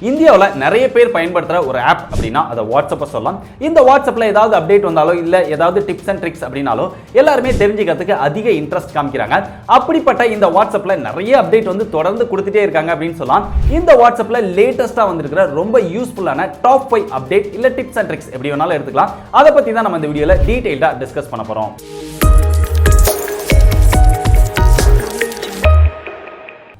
இந்தியாவில் நிறைய பேர் பயன்படுத்துற ஒரு ஆப் அப்படின்னா அதை வாட்ஸ்அப்பை சொல்லலாம். இந்த வாட்ஸ்அப்ல ஏதாவது அப்டேட் வந்தாலோ இல்ல ஏதாவது டிப்ஸ் அண்ட் ட்ரிக்ஸ் அப்படின்னாலோ எல்லாருமே தெரிஞ்சுக்கிறதுக்கு அதிக இன்ட்ரெஸ்ட் காமிக்கிறாங்க. அப்படிப்பட்ட இந்த வாட்ஸ்அப்ல நிறைய அப்டேட் வந்து தொடர்ந்து கொடுத்துட்டே இருக்காங்க அப்படின்னு சொல்லலாம். இந்த வாட்ஸ்அப்ல லேட்டஸ்டா வந்திருக்கிற ரொம்ப யூஸ்ஃபுல்லான டாப் 5 அப்டேட் இல்ல டிப்ஸ் அண்ட் ட்ரிக்ஸ் எப்படி வேணாலும் எடுத்துக்கலாம். அதை பத்தி தான் நம்ம இந்த வீடியோல டீடைல்டா டிஸ்கஸ் பண்ண போறோம்.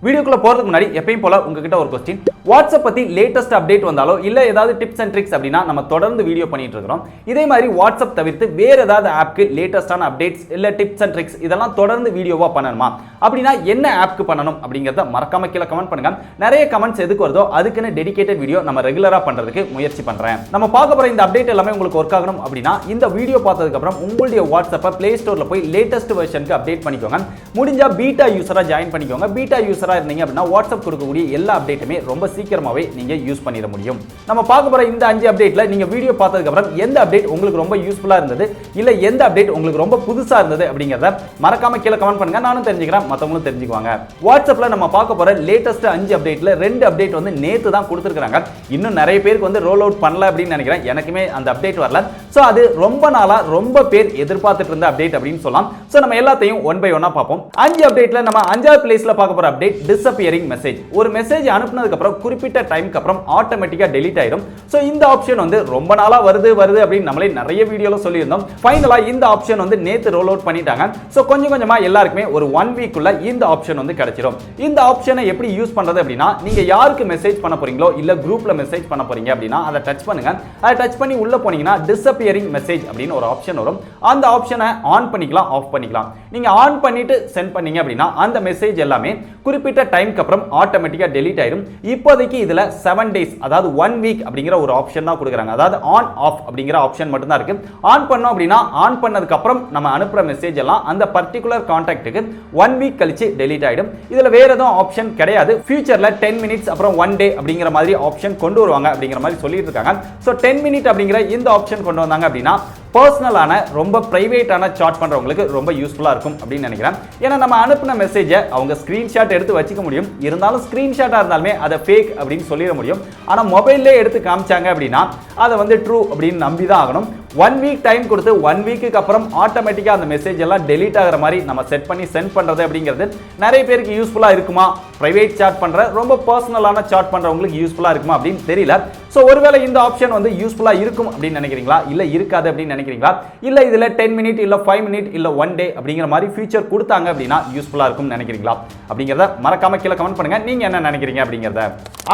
வீடியோக்குள்ள போறதுக்கு முன்னாடி எப்பயும் போல உங்ககிட்ட ஒரு क्वेश्चन, வாட்ஸ்அப் பத்தி லேட்டஸ்ட் அப்டேட் வந்தாலோ இல்ல ஏதாவது டிப்ஸ் அண்ட் ட்ரிக்ஸ் அப்படினா நம்ம தொடர்ந்து வீடியோ பண்ணிட்டு இருக்கோம். இதே மாதிரி வாட்ஸ்அப் தவிர்த்து வேற ஏதாவது ஆப்க்கு லேட்டஸ்டான அப்டேட்ஸ் இல்ல டிப்ஸ் அண்ட் ட்ரிக்ஸ் இதெல்லாம் தொடர்ந்து வீடியோவா பண்ணணுமா அப்படினா என்ன ஆப்க்கு பண்ணணும் அப்படிங்கறத மறக்காம கீழ கமெண்ட் பண்ணுங்க. நிறைய கமெண்ட்ஸ் எதுக்கு வருதோ அதுக்குன்னு டெடிகேட்டட் வீடியோ நம்ம ரெகுலரா பண்றதுக்கு முயற்சி பண்றேன். நம்ம பார்க்க போற இந்த அப்டேட் எல்லாமே உங்களுக்கு ஒர்க் ஆகணும் அப்படினா இந்த வீடியோ பார்த்ததுக்கு அப்புறம் உங்களுடைய வாட்ஸ்அப்பை பிளே ஸ்டோர்ல போய் லேட்டஸ்ட் வெர்ஷனுக்கு அப்டேட் பண்ணிக்கோங்க. முடிஞ்சா பீட்டா யூசரா ஜாயின் பண்ணிக்கோங்க. பீட்டா யூசரா இருந்தீங்க அப்படினா வாட்ஸ்அப் கொடுக்கக்கூடிய எல்லா அப்டேட்டுமே ரொம்ப சீக்கிரமாவே நீங்க யூஸ் பண்ணிட முடியும். நம்ம பார்க்க போற இந்த 5 அப்டேட்ல நீங்க வீடியோ பார்த்ததுக்கு அப்புறம் எந்த அப்டேட் உங்களுக்கு ரொம்ப யூஸ்ஃபுல்லா இருந்தது இல்ல எந்த அப்டேட் உங்களுக்கு ரொம்ப புதுசா இருந்தது அப்படிங்கறத மறக்காம கீழ கமெண்ட் பண்ணுங்க. நானும் தெரிஞ்சுக்கிறேன், மத்தவங்களும் தெரிஞ்சுக்குவாங்க. வாட்ஸ்அப்ல நம்ம பார்க்க போற லேட்டஸ்ட் 5 அப்டேட்ல 2 அப்டேட் வந்து நேத்து தான் கொடுத்திருக்காங்க. இன்னும் நிறைய பேருக்கு வந்து ரோல் அவுட் பண்ணல அப்படின்னு நினைக்கிறேன். எனக்குமே அந்த அப்டேட் வரல. சோ அது ரொம்ப நாளா ரொம்ப பேர் எதிர்பார்த்துட்டு இருந்த அப்டேட் அப்படின்னு சொல்லலாம். சோ நம்ம எல்லாத்தையும் ஒன் பை ஒன்னா பார்ப்போம். 5 அப்டேட்ல நம்ம 5வது பிளேஸ்ல பார்க்க போற அப்டேட் டிஸப்பியரிங் மெசேஜ். ஒரு மெசேஜ் அனுப்புனதுக்கு அப்புறம் குறிப்பிட்ட டைம்க்கு அப்புறம் ஆட்டோமேட்டிக்கா டெலீட் ஆயிடும். சோ இந்த ஆப்ஷன் வந்து ரொம்ப நாளா வருது அப்படின்னு நம்மளே நிறைய வீடியோல சொல்லியிருந்தோம். ஃபைனலா இந்த ஆப்ஷன் வந்து நேத்து ரோல் அவுட் பண்ணிட்டாங்க. சோ கொஞ்சம் கொஞ்சமா எல்லாருக்குமே ஒரு 1 வீக் உள்ள இந்த ஆப்ஷன் வந்து கிடைச்சிரும். இந்த ஆப்ஷனை எப்படி யூஸ் பண்றது அப்படினா நீங்க யாருக்கு மெசேஜ் பண்ண போறீங்களோ இல்ல குரூப்ல மெசேஜ் பண்ண போறீங்க அப்படினா அதை டச் பண்ணுங்க. அதை டச் பண்ணி உள்ள போனீங்கன்னா டிஸப்பியரிங் மெசேஜ் அப்படின்னு ஒரு ஆப்ஷன் வரும். அந்த ஆப்ஷனை ஆன் பண்ணிக்கலாம், ஆஃப் பண்ணிக்கலாம். நீங்க ஆன் பண்ணிட்டு சென்ட் பண்ணீங்க அப்படினா அந்த மெசேஜ் எல்லாமே குறிப்பிட்ட டைம்க்கு அப்புறம் ஆட்டோமேட்டிக்கா டெலீட் ஆயிடும். இப்போதைக்கு இதுல 7 டேஸ் அதாவது 1 வீக் அப்படிங்கிற ஒரு ஆப்ஷன் தான் கொடுக்குறாங்க. அதாவது ஆன் ஆஃப் அப்படிங்கிற ஆப்ஷன் மட்டும் தான் இருக்கு. ஆன் பண்ணோம் அப்படினா ஆன் பண்ணதுக்கு அப்புறம் நம்ம அனுப்புற மெசேஜ் எல்லாம் அந்த பர்టిక్యులர் கான்டாக்ட்டுக்கு 1 வீக் கழிச்சு டெலீட் ஆயிடும். இதுல வேற எதுவும் ஆப்ஷன் கிடையாது. ஃபியூச்சர்ல 10 மினிட்ஸ் அப்புறம் 1 டே அப்படிங்கிற மாதிரி ஆப்ஷன் கொண்டு வருவாங்க அப்படிங்கிற மாதிரி சொல்லிட்டு இருக்காங்க. சோ 10 மினிட் அப்படிங்கிற இந்த ஆப்ஷன் கொண்டு வந்தாங்க அப்படினா பர்சனலான ரொம்ப பிரைவேட்டான சாட் பண்றவங்களுக்கு ரொம்ப யூஸ்ஃபுல்லா இருக்கும் அப்படின்னு நினைக்கிறேன். ஏன்னா நம்ம அனுப்புன மெசேஜை அவங்க ஸ்கிரீன்ஷாட் எடுத்து வச்சுக்க முடியும். இருந்தாலும் ஸ்கிரீன்ஷாட்டா இருந்தாலுமே அதை ஃபேக் அப்படின்னு சொல்லிட முடியும். ஆனா மொபைல்லே எடுத்து காமிச்சாங்க அப்படின்னா அதை வந்து ட்ரூ அப்படின்னு நம்பி தான் ஆகணும். 1 வீக் டைம் கொடுத்து 1 வீக்குக்கு அப்புறம் ஆட்டோமேட்டிக்கா அந்த மெசேஜ் எல்லாம் டெலீட் ஆகிற மாதிரி நம்ம செட் பண்ணி சென்ட் பண்றது அப்படிங்கிறது நிறைய பேருக்கு யூஸ்ஃபுல்லா இருக்குமா, பிரைவேட் சாட் பண்ற ரொம்ப பர்சனலான சாட் பண்றவங்களுக்கு யூஸ்ஃபுல்லா இருக்குமா அப்படின்னு தெரியல. சோ ஒருவேளை இந்த ஆப்ஷன் வந்து யூஸ்ஃபுல்லா இருக்கும் அப்படின்னு நினைக்கிறீங்களா இல்ல இருக்காது அப்படின்னு நினைக்கிறீங்களா இல்ல இதுல 10 மினிட் இல்ல 5 மினிட் இல்ல 1 டே அப்படிங்கிற மாதிரி ஃபீச்சர் கொடுத்தாங்க அப்படின்னா யூஸ்ஃபுல்லா இருக்கும் நினைக்கிறீங்களா அப்படிங்கறத மறக்காம கீழ கமெண்ட் பண்ணுங்க. நீங்க என்ன நினைக்கிறீங்க அப்படிங்கறத.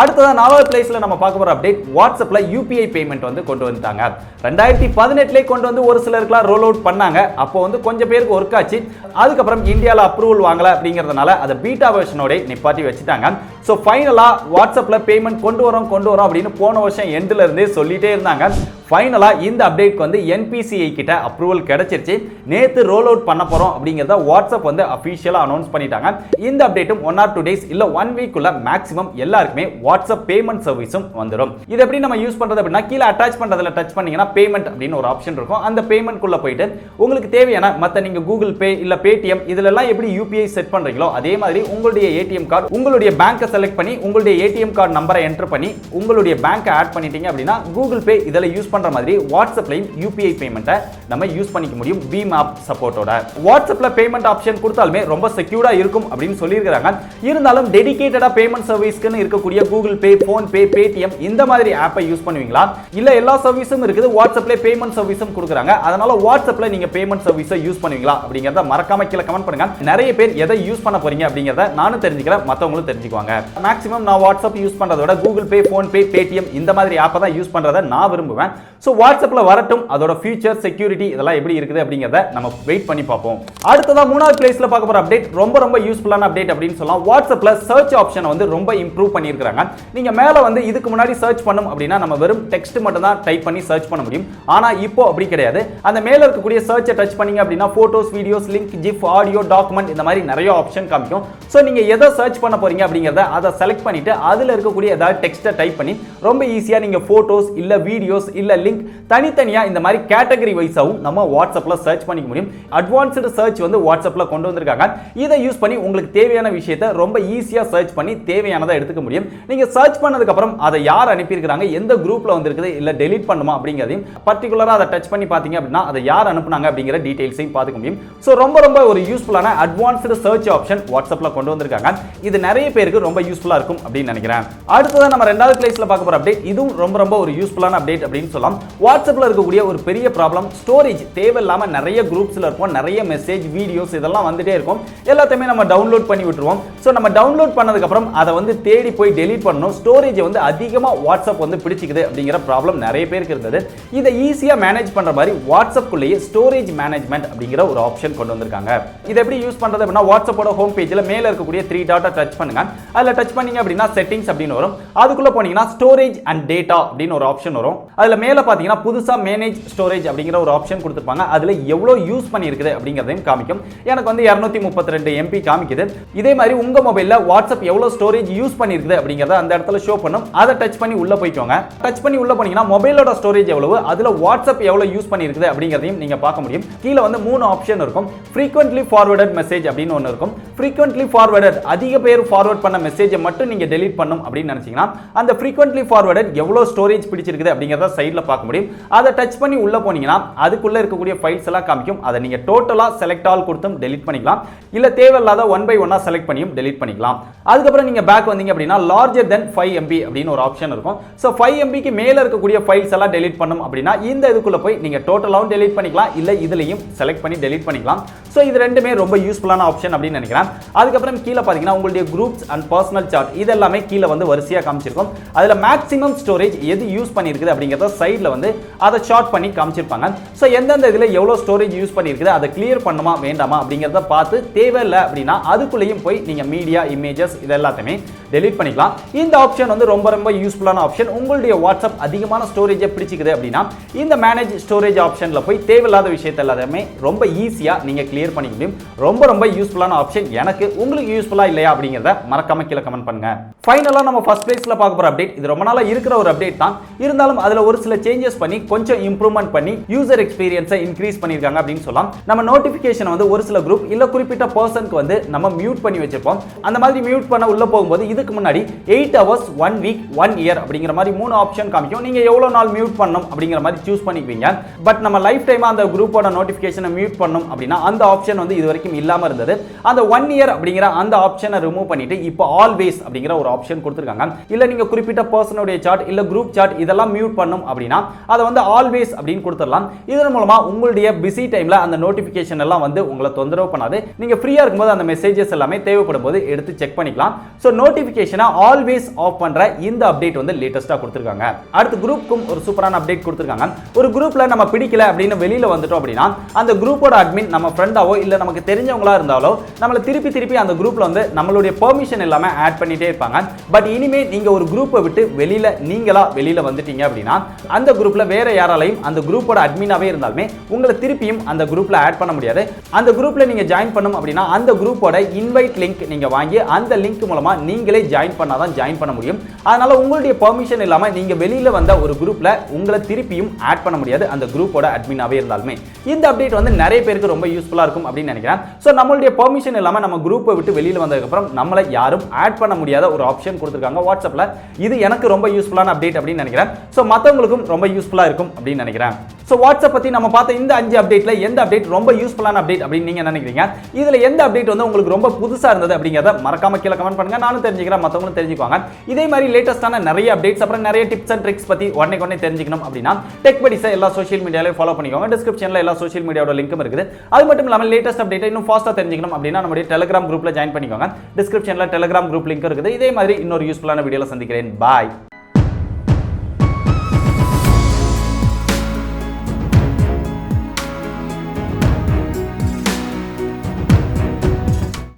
அடுத்ததா 4வது பிளேஸ்ல நம்ம பார்க்க போற அப்டேட் வாட்ஸ்அப்ல UPI பேமெண்ட் வந்து கொண்டு வந்துட்டாங்க. 2018லே கொண்டு வந்து ஒரு சிலருக்குலாம் ரோல் அவுட் பண்ணாங்க. அப்போ வந்து கொஞ்சம் பேருக்கு ஒர்க் ஆச்சு. அதுக்கப்புறம் இந்தியால அப்ரூவல் வாங்கல அப்படிங்கறதுனால அதை பீட்டா வெர்ஷனோட நிப்பாட்டி வச்சுட்டாங்க. சோ ஃபைனலா வாட்ஸ்அப்ல பேமெண்ட் கொண்டு வரோம் அப்படின்னு போன வருஷம் எண்ட்ல இருந்தே சொல்லிட்டே இருந்தாங்க. ஃபைனலா இந்த அப்டேட்க்கு வந்து NPCI கிட்ட அப்ரூவல் கிடைச்சிருச்சு. நேத்து ரோல் அவுட் பண்ண போறோம் அப்படிங்கறத வாட்ஸ்அப் வந்து அபிஷியலா அனௌன்ஸ் பண்ணிட்டாங்க. இந்த அப்டேட்டும் 1 or 2 டேஸ் இல்ல 1 வீக் உள்ள மேக்ஸிமம் எல்லாருக்குமே வாட்ஸ்அப் பேமெண்ட் சர்வீஸும் வந்துரும். இது எப்படி நம்ம யூஸ் பண்றது அப்படினா கீழ அட்டாச் பண்றதுல டச் பண்ணீங்கன்னா பேமெண்ட் அப்படின்னு ஒரு ஆப்ஷன் இருக்கும். அந்த பேமெண்ட் குள்ள போயிட்டு உங்களுக்கு தேவையான மத்த நீங்க கூகுள் பே இல்ல Paytm இதுல எல்லாம் எப்படி UPI செட் பண்றீங்களோ அதே மாதிரி உங்களுடைய ATM கார்டு உங்களுடைய பேங்கை செலக்ட் பண்ணி உங்களுடைய ATM கார்டு நம்பரை என்டர் பண்ணி உங்களுடைய பேங்கை ஆட் பண்ணிட்டீங்க அப்படினா கூகுள் பே இதல யூஸ் பண்ற மாதிரி வாட்ஸ்அப்லயும் UPI பேமெண்ட்டை நம்ம யூஸ் பண்ணிக்க முடியும் பீம் ஆப் சப்போர்ட்டோட. வாட்ஸ்அப்ல பேமெண்ட் ஆப்ஷன் கொடுத்தாலுமே ரொம்ப செக்யூரா இருக்கும் அப்படின்னு சொல்லியிருக்காங்க. இருந்தாலும் டெடிகேட்டடா பேமெண்ட் சர்வீஸ்க்குன்னு இருக்கக்கூடிய Google Pay, PhonePe, Paytm இந்த மாதிரி ஆப்பை யூஸ் பண்ணுவீங்களா இல்ல எல்லா சர்வீஸும் இருக்குது வாட்ஸ்அப்ல பேமெண்ட் சர்வீஸும் கொடுக்குறாங்க. அதனால வாட்ஸ்அப்ல நீங்க பேமெண்ட் சர்வீஸை யூஸ் பண்ணுவீங்களா அப்படிங்கறத மறக்காம கீழ கமெண்ட் பண்ணுங்க. நிறைய பேர் எதை யூஸ் பண்ண போறீங்க அப்படிங்கறத நானும் தெரிஞ்சுக்கிறேன், மத்தவங்களும் தெரிஞ்சுக்குவாங்க. மேக்ஸிமம் நான் வாட்ஸ்அப் யூஸ் பண்றதோட Google Pay, PhonePe, Paytm இந்த மாதிரி ஆப்பை தான் யூஸ் பண்றதை நான் விரும்புவேன். சோ வாட்ஸ்அப்ல வரட்டும் அதோட ஃபியூச்சர் செக்யூரிட்டி இதெல்லாம் எப்படி இருக்குது அப்படிங்கறத நம்ம வெயிட் பண்ணி பார்ப்போம். அடுத்ததா 3வது பிளேஸ்ல பார்க்க போற அப்டேட் ரொம்ப யூஸ்ஃபுல்லான அப்டேட் அப்படின்னு சொல்லலாம். வாட்ஸ்அப்ல சர்ச் ஆப்ஷனை வந்து ரொம்ப இம்ப்ரூவ் பண்ணியிருக்காங்க. நீங்க மேல வந்து இதுக்கு முன்னாடி சர்ச் பண்ணும் அப்படின்னா நம்ம வெறும் டெக்ஸ்ட் மட்டும் தான் டைப் பண்ணி சர்ச் பண்ண முடியும். ஆனா இப்போ அப்படி கிடையாது. அந்த மேல இருக்கக்கூடிய சர்ச்சை டச் பண்ணீங்க அப்படின்னா photos, videos, link, zip, audio, document இந்த மாதிரி நிறைய ஆப்ஷன் காமிக்கும். சோ நீங்க எதை சர்ச் பண்ண போறீங்க அப்படிங்கறத அதை செலக்ட் பண்ணிட்டு அதில் இருக்கக்கூடிய ஏதாவது டெக்ஸ்ட்டை டைப் பண்ணி ரொம்ப ஈஸியாக நீங்கள் ஃபோட்டோஸ் இல்லை வீடியோஸ் இல்லை லிங்க் தனித்தனியாக இந்த மாதிரி கேட்டகரி வைஸாகவும் நம்ம வாட்ஸ்அப்பில் சர்ச் பண்ணிக்க முடியும். அட்வான்ஸ்டு சர்ச் வந்து வாட்ஸ்அப்பில் கொண்டு வந்திருக்காங்க. இதை யூஸ் பண்ணி உங்களுக்கு தேவையான விஷயத்தை ரொம்ப ஈஸியாக சர்ச் பண்ணி தேவையானதை எடுத்துக்க முடியும். நீங்கள் சர்ச் பண்ணதுக்கப்புறம் அதை யார் அனுப்பியிருக்கிறாங்க, எந்த குரூப்பில் வந்திருக்குது, இல்லை டெலிட் பண்ணுமா அப்படிங்கிறதையும் பர்டிகுலராக அதை டச் பண்ணி பார்த்தீங்க அப்படின்னா அதை யார் அனுப்புனாங்க அப்படிங்கிற டீடைல்ஸையும் பார்த்துக்க முடியும். ஸோ ரொம்ப ரொம்ப ஒரு யூஸ்ஃபுல்லான அட்வான்ஸ்டு சர்ச் ஆப்ஷன் வாட்ஸ்அப்பில் கொண்டு வந்திருக்காங்க. இது நிறைய பேருக்கு ரொம்ப யூஸ்ஃபுல்லாக இருக்கும் அப்படின்னு நினைக்கிறேன். அடுத்ததான் நம்ம ரெண்டாவது பிளேஸ்ல பார்க்க போற அப்டேட், இதுவும் ரொம்ப ரொம்ப ஒரு யூஸ்ஃபுல்லான அப்டேட் அப்படின்னு சொல்லலாம். வாட்ஸ்அப்பில் இருக்கக்கூடிய ஒரு பெரிய ப்ராப்ளம் ஸ்டோரேஜ். தேவையில்லாம நிறைய குரூப்ஸ்ல இருப்போம், நிறைய மெசேஜ் வீடியோஸ் இதெல்லாம் வந்துட்டே இருக்கும். எல்லாத்தையுமே நம்ம டவுன்லோட் பண்ணி விட்டுருவோம். ஸோ நம்ம டவுன்லோட் பண்ணதுக்கு அப்புறம் அதை வந்து தேடி போய் டெலீட் பண்ணணும். ஸ்டோரேஜ் வந்து அதிகமாக வாட்ஸ்அப் வந்து பிடிச்சிக்குது அப்படிங்கிற ப்ராப்ளம் நிறைய பேருக்கு இருந்தது. இதை ஈஸியாக மேனேஜ் பண்ற மாதிரி வாட்ஸ்அப்குள்ளேயே ஸ்டோரேஜ் மேனேஜ்மெண்ட் அப்படிங்கிற ஒரு ஆப்ஷன் கொண்டு வந்திருக்காங்க. இதை எப்படி யூஸ் பண்றது அப்படின்னா, வாட்ஸ்அப்போட ஹோம் பேஜ்ல மேல இருக்கக்கூடிய 3 டாட்டை டச் பண்ணுங்க. அதுல டச் பண்ணீங்க அப்படின்னா செட்டிங்ஸ் அப்படின்னு வரும். அதுக்குள்ள போனீங்கன்னா ஸ்டோரேஜ் அண்ட் டேட்டா அப்படின்னு ஒரு ஆப்ஷன் வரும். அதுல மேல பாத்தீங்கன்னா புதுசா மேனேஜ் ஸ்டோரேஜ் அப்படிங்கிற ஒரு ஆப்ஷன் கொடுத்திருப்பாங்க. அதுல எவ்வளவு யூஸ் பண்ணியிருக்குது அப்படிங்கறதையும் காமிக்கும். எனக்கு வந்து 232 MB காமிக்குது. இதே மாதிரி உங்க மொபைல்ல வாட்ஸ்அப் எவ்வளவு ஸ்டோரேஜ் யூஸ் பண்ணியிருக்குது அப்படிங்கறத அந்த இடத்துல ஷோ பண்ணும். அதை டச் பண்ணி உள்ள போய்க்கோங்க. டச் பண்ணி உள்ள போனீங்கன்னா மொபைலோட ஸ்டோரேஜ் எவ்வளவு, அதுல வாட்ஸ்அப் எவ்வளவு யூஸ் பண்ணியிருக்குது அப்படிங்கறதையும் நீங்க பார்க்க முடியும். கீழ வந்து 3 ஆப்ஷன் இருக்கும். frequently forwarded message அப்படின்னு ஒன்னு இருக்கும். frequently forwarded அதிக பேர் ஃபார்வர்ட் பண்ண மெசேஜை மட்டும் நீங்க டெலீட் பண்ணும் அப்படின்னு நினைச்சீங்கன்னா அந்த frequently forwarded எவ்வளவு ஸ்டோரேஜ் பிடிச்சிருக்குது அப்படிங்கறத சைடுல பார்க்க முடியும். அதை டச் பண்ணி உள்ள போனீங்கன்னா அதுக்குள்ள இருக்கக்கூடிய ஃபைல்ஸ் எல்லாம் காமிக்கும். அதை நீங்க டோட்டலா செலக்ட் ஆல் கொடுத்தும் டெலீட் பண்ணிக்கலாம், இல்ல தேவையில்லாத 1 by 1 செலக்ட் பண்ணியும் டெலீட் பண்ணிக்கலாம். அதுக்கப்புறம் நீங்க பேக் வந்தீங்க அப்படின்னா larger than 5 MB அப்படின்னு ஒரு ஆப்ஷன் இருக்கும். சோ 5 MB க்கு மேல இருக்கக்கூடிய ஃபைல்ஸ் எல்லாம் டெலீட் பண்ணும் அப்படின்னா இந்த இதுக்குள்ள போய் நீங்க டோட்டலாவும் டெலீட் பண்ணிக்கலாம், இல்ல இதுலயும் செலக்ட் பண்ணி டெலீட் பண்ணிக்கலாம். சோ இது ரெண்டுமே ரொம்ப யூஸ்ஃபுல்லான ஆப்ஷன் அப்படின்னு நினைக்கிறேன். அதுக்கப்புறம் கீழே பாத்தீங்கன்னா உங்களுடைய குரூப்ஸ் அண்ட் பர்சனல் சார்ட் இது எல்லாமே கீழே வந்து வரிசையா காமிச்சிருக்கும். அதுல மேக்ஸிமம் ஸ்டோரேஜ் எது யூஸ் பண்ணியிருக்குது அப்படிங்கறத சைடுல வந்து அதை ஷார்ட் பண்ணி காமிச்சிருப்பாங்க. சோ எந்தெந்த இதுல எவ்வளவு ஸ்டோரேஜ் யூஸ் பண்ணியிருக்குது அதை கிளியர் பண்ணுமா வேண்டாமா அப்படிங்கறத பார்த்து தேவையில்லை அப்படின்னா அதுக்குள்ளேயும் போய் நீங்க மீடியா இமேஜஸ் இது எல்லாத்தையுமே டெலீட் பண்ணிக்கலாம். இந்த ஆப்ஷன் வந்து ரொம்ப ரொம்ப யூஸ்ஃபுல்லான ஆப்ஷன். உங்களுடைய வாட்ஸ்அப் அதிகமான ஸ்டோரேஜை பிடிச்சிக்குது அப்படின்னா இந்த மேனேஜ் ஸ்டோரேஜ் ஆப்ஷன்ல போய் தேவையில்லாத விஷயத்தை எல்லாத்தையுமே ரொம்ப ஈஸியா நீங்க கிளியர் பண்ணிக்க முடியும். ரொம்ப ரொம்ப யூஸ்ஃபுல்லான ஆப்ஷன். எனக்கு உங்களுக்கு யூஸ்ஃபுல்லா இல்லையா அப்படிங்கறத மறக்காம கீழே கமெண்ட் பண்ணுங்க. ஃபைனலா நம்ம ஃபர்ஸ்ட் பிளேஸ்ல பார்க்க போற அப்டேட், இது ரொம்ப நாளா இருக்கிற ஒரு அப்டேட் தான். இருந்தாலும் அதுல ஒரு சில சேஞ்சஸ் பண்ணி கொஞ்சம் இம்ப்ரூவ்மென்ட் பண்ணி யூசர் எக்ஸ்பீரியன்ஸை இன்க்ரீஸ் பண்ணிருக்காங்க அப்படின்னு சொல்லலாம். நம்ம நோட்டிபிகேஷன் வந்து ஒரு சில குரூப் இல்ல குறிப்பிட்ட பர்சனுக்கு வந்து நம்ம மியூட் பண்ணி வச்சிருப்போம். அந்த மாதிரி மியூட் பண்ண உள்ள போகும்போது இதுக்கு முன்னாடி 8 hours 1 week 1 year அப்படிங்கிற மாதிரி 3 ஆப்ஷன் காமிக்கும். நீங்க எவ்வளவு நாள் மியூட் பண்ணணும் அப்படிங்கிற மாதிரி சூஸ் பண்ணிக்குவீங்க. பட் நம்ம லைஃப் டைமா அந்த குரூப்போட நோட்டிபிகேஷனை மியூட் பண்ணணும் அப்படின்னா அந்த ஆப்ஷன் வந்து இது வரைக்கும் இல்லாம இருந்தது. அந்த 1 year அப்படிங்கிற அந்த ஆப்ஷனை ரிமூவ் பண்ணிட்டு இப்போ ஆல்வேஸ் அப்படிங்கிற ஒரு ஆப்ஷன் கொடுத்திருக்காங்க. இல்ல நீங்க குறிப்பிட்ட பர்சனுடைய சார்ட் இல்ல குரூப் சார்ட் இதெல்லாம் மியூட் பண்ணணும் அப்படின்னா அதை வந்து ஆல்வேஸ் அப்படின்னு கொடுத்துடலாம். இதன் மூலமா உங்களுடைய பிஸி டைம்ல அந்த நோட்டிபிகேஷன் எல்லாம் வந்து உங்களை தொந்தரவு பண்ணாது. நீங்க ஃப்ரீயா இருக்கும்போது அந்த மெசேஜஸ் எல்லாமே தேவைப்படும் போது எடுத்து செக் பண்ணிக்கலாம். சோ நோட்டிபிகேஷனை ஆல்வேஸ் ஆஃப் பண்ற இந்த அப்டேட் வந்து லேட்டஸ்டா கொடுத்திருக்காங்க. அடுத்து குரூப்புக்கும் ஒரு சூப்பரான அப்டேட் கொடுத்திருக்காங்க. ஒரு குரூப்ல நம்ம பிடிக்கல அப்படின்னு வெளியில வந்துட்டோம் அப்படின்னா அந்த குரூப்போட அட்மின் நம்ம ஃப்ரெண்டாவோ இல்ல நமக்கு தெரிஞ்சவங்களா இருந்தாலோ நம்மள திருப்பி அந்த குரூப்ல வந்து நம்மளுடைய பெர்மிஷன் எல்லாமே ஆட் பண்ணிட்டே இருப்பாங்க. பட் இனிமே நீங்க ஒரு குரூப்பை விட்டு வெளியில வந்துட்டீங்க அப்படின்னா அந்த குரூப்ல வேற யாராலையும் அந்த குரூப்போட அட்மினாவே இருந்தாலுமே உங்களை திருப்பியும் அந்த குரூப்ல ஆட் பண்ண முடியாது. அந்த குரூப்ல நீங்க ஜாயின் பண்ணணும் அப்படின்னா அந்த குரூப்போட இன்வைட் லிங்க் நீங்க வாங்கி அந்த லிங்க் மூலமா நீங்களே ஜாயின் பண்ணாதான் ஜாயின் பண்ண முடியும். அதனால உங்களுடைய பெர்மிஷன் இல்லாம நீங்க வெளியில வந்த ஒரு குரூப்ல உங்களை திருப்பியும் ஆட் பண்ண முடியாது அந்த குரூப்போட அட்மினாவே இருந்தாலுமே. இந்த அப்டேட் வந்து நிறைய பேருக்கு ரொம்ப யூஸ்ஃபுல்லா இருக்கும் அப்படின்னு நினைக்கிறேன். சோ நம்மளுடைய பெர்மிஷன் இல்லாம நம்ம குரூப்பை விட்டு வெளியில வந்ததுக்கு அப்புறம் நம்மள யாரும் ஆட் பண்ண முடியாத ஒரு ஆப்ஷன் கொடுத்திருக்காங்க வாட்ஸ்அப்ல. இது எனக்கு ரொம்ப யூஸ்ஃபுல்லான அப்டேட் அப்படின்னு நினைக்கிறேன். சோ மத்தவங்களுக்கும் ரொம்ப யூஸ்ஃபுல்லா இருக்கும் அப்படின்னு நினைக்கிறேன். சோ வாட்ஸ்அப் பத்தி நம்ம பார்த்த இந்த 5 அப்டேட்ல எந்த அப்டேட் ரொம்ப யூஸ்ஃபுல்லான அப்டேட் அப்படின்னு நீங்க நினைக்கிறீங்க? இதுல எந்த அப்டேட் வந்து உங்களுக்கு ரொம்ப புதுசா இருந்தது அப்படிங்கறத மறக்காம கீழே கமெண்ட் பண்ணுங்க. நானும் தெரிஞ்சுக்கிறேன், மத்தவங்களும் தெரிஞ்சுக்குவாங்க. இதே மாதிரி லேட்டஸ்டான நிறைய அப்டேட்ஸ் அப்புறம் நிறைய டிப்ஸ் அண்ட் ட்ரிக்ஸ் பத்தி உடனே தெரிஞ்சுக்கணும் அப்படின்னா டெக் படிஸை எல்லா சோஷியல் மீடியாலையும் ஃபாலோ பண்ணிக்கோங்க. டிஸ்கிரிப்ஷன்ல எல்லா சோஷியல் மீடியாவோட லிங்க்கும் இருக்குது. அது மட்டும் இல்லாமல் லேட்டஸ்ட் அப்டேட் இன்னும் ஃபாஸ்டா தெரிஞ்சுக்கணும் அப்படின்னா நம்மளுடைய டெலிகிராம் குரூப்ல ஜாயின் பண்ணிக்கோங்க. டிஸ்கிரிப்ஷன்ல டெலிகிராம் குரூப் லிங்க் இருக்குது. இதே மாதிரி இன்னொரு யூஸ்ஃபுல்லான வீடியோல சந்திக்கிறேன். பாய்.